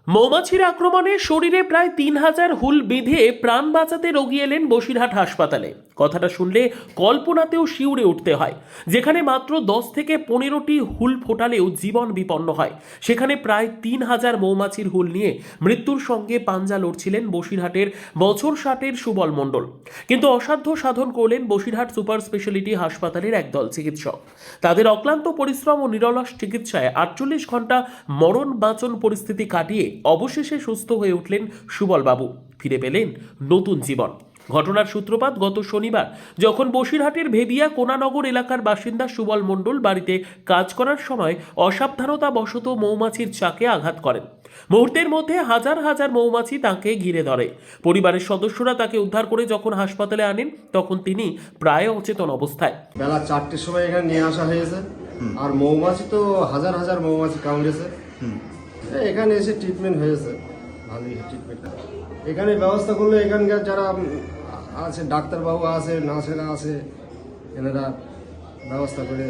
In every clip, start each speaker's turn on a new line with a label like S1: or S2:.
S1: মৌমাছির আক্রমণে শরীরে প্রায় ৩,০০০ হুল বেঁধে প্রাণ বাঁচাতে রোগী এলেন বসিরহাট হাসপাতালে। কথাটা শুনলে কল্পনাতেও শিউরে উঠতে হয়। যেখানে মাত্র ১০ থেকে ১৫টি হুল ফোটালেও জীবন বিপন্ন হয়, সেখানে প্রায় ৩,০০০ মৌমাছির হুল নিয়ে মৃত্যুর সঙ্গে পাঞ্জা লড়ছিলেন বসিরহাটের বছর ৬০-এর সুবল মণ্ডল। কিন্তু অসাধ্য সাধন করলেন বসিরহাট সুপার স্পেশালিটি হাসপাতালের একদল চিকিৎসক। তাদের অক্লান্ত পরিশ্রম ও নিরলস চিকিৎসায় ৪৮ ঘন্টা মরণ বাঁচন পরিস্থিতি কাটিয়ে অবশেষে সুস্থ হয়ে উঠলেন সুবলবাবু, ফিরে পেলেন নতুন জীবন। ঘটনার সূত্রপাত গত শনিবার, যখন বসিরহাটের ভেবিয়া কোনানগর এলাকার বাসিন্দা সুবল মণ্ডল বাড়িতে কাজ করার সময় অসাবধানতাবশত মৌমাছির চাকে আঘাত করেন। মুহূর্তের মধ্যে হাজার হাজার মৌমাছি তাকে ঘিরে ধরে। পরিবারের সদস্যরা তাকে উদ্ধার করে যখন হাসপাতালে আনেন, তখন তিনি প্রায় অচেতন অবস্থায়।
S2: বেলা 4টের সময় এখানে নিয়ে আসা হয়েছে। আর মৌমাছি তো হাজার হাজার মৌমাছি কামড়েছে। এখানে এসে ট্রিটমেন্ট হয়েছে, ভালোই ট্রিটমেন্ট। এখানে ব্যবস্থা করলে এখানকার যারা আছে, ডাক্তারবাবু আছে, নার্সেরা আছে, এনারা ব্যবস্থা করে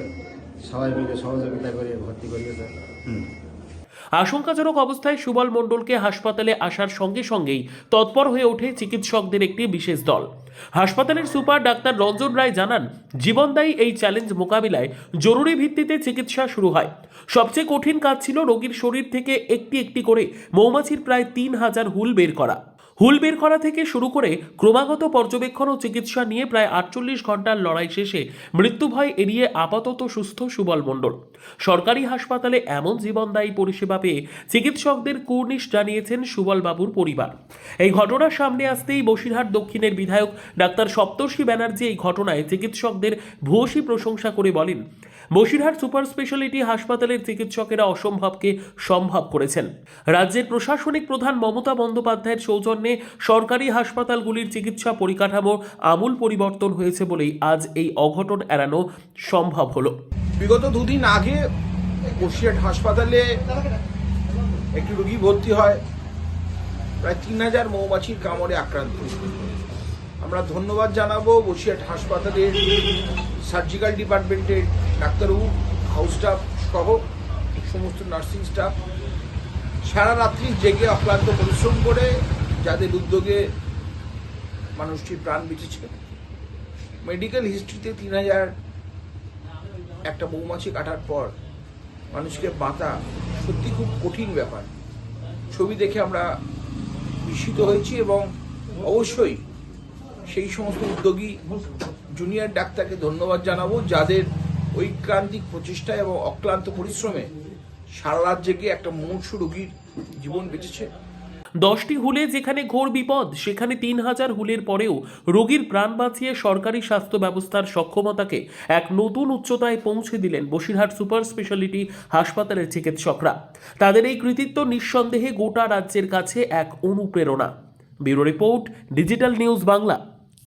S2: সবাই মিলে সহযোগিতা করে ভর্তি করিয়েছে।
S1: আশঙ্কাজনক অবস্থায় সুবল মণ্ডলকে হাসপাতালে আসার সঙ্গে সঙ্গেই তৎপর হয়ে ওঠে চিকিৎসকদের একটি বিশেষ দল। হাসপাতালের সুপার ডাক্তার রঞ্জন রায় জানান, জীবনদায়ী এই চ্যালেঞ্জ মোকাবিলায় জরুরি ভিত্তিতে চিকিৎসা শুরু হয়। সবচেয়ে কঠিন কাজ ছিল রোগীর শরীর থেকে একটি একটি করে মৌমাছির প্রায় ৩,০০০ হুল বের করা। হুল বের করা থেকে শুরু করে ক্রমাগত পর্যবেক্ষণ ও চিকিৎসা নিয়ে প্রায় ৪৮ ঘন্টার লড়াই শেষে মৃত্যুভয় এড়িয়ে আপাতত সুস্থ সুবল মণ্ডল। সরকারি হাসপাতালে এমন জীবনদায়ী পরিষেবা পেয়ে চিকিৎসকদের কুর্নিশ জানিয়েছেন সুবলবাবুর পরিবার। এই ঘটনার সামনে আসতেই বসিরহাট দক্ষিণের বিধায়ক ডাক্তার সপ্তর্ষি ব্যানার্জি এই ঘটনায় চিকিৎসকদের ভূয়সী প্রশংসা করে বলেন, বসিরহাট সুপার স্পেশালিটি হাসপাতালের চিকিৎসকেরা অসম্ভবকে সম্ভব করেছেন। রাজ্যের প্রশাসনিক প্রধান মমতা বন্দ্যোপাধ্যায়ের সৌজন্যে সরকারি হাসপাতালগুলির চিকিৎসা পরিকাঠামোর আমূল পরিবর্তন হয়েছে বলেই আজ এই অঘটন এড়ানো সম্ভব হলো।
S3: বিগত দুদিন আগে বসিরহাট হাসপাতালে একটি রোগী ভর্তি হয়, প্রায় ৩,০০০ মৌমাছির কামড়ে আক্রান্ত। আমরা ধন্যবাদ জানাবো বসিরহাট হাসপাতালের সার্জিক্যাল ডিপার্টমেন্টের ডাক্তারবাবু, হাউস স্টাফ সহ সমস্ত নার্সিং স্টাফ সারা রাত্রি জেগে অক্লান্ত পরিশ্রম করে যাদের উদ্যোগে মানুষটির প্রাণ বেঁচেছে। মেডিকেল হিস্ট্রিতে ৩,০০০ একটা মৌমাছি কাটার পর মানুষকে বাঁচা সত্যি খুব কঠিন ব্যাপার। ছবি দেখে আমরা বিস্মিত হয়েছি এবং অবশ্যই সেই সমস্ত উদ্যোগী জুনিয়র ডাক্তারকে ধন্যবাদ জানাবো, যাদের ঐকান্তিক প্রচেষ্টা এবং অক্লান্ত পরিশ্রমে সারা রাত জেগে একটা মুমূর্ষু রোগীর জীবন বেঁচেছে।
S1: 10টি হুলে যেখানে ঘোর বিপদ, সেখানে ৩,০০০ হুলের পরেও রোগীর প্রাণ বাঁচিয়ে সরকারি স্বাস্থ্য ব্যবস্থার সক্ষমতাকে এক নতুন উচ্চতায় পৌঁছে দিলেন বসিরহাট সুপার স্পেশালিটি হাসপাতালের চিকিৎসকরা। তাদের এই কৃতিত্ব নিঃসন্দেহে গোটা রাজ্যের কাছে এক অনুপ্রেরণা। Bureau report, digital news Bangla.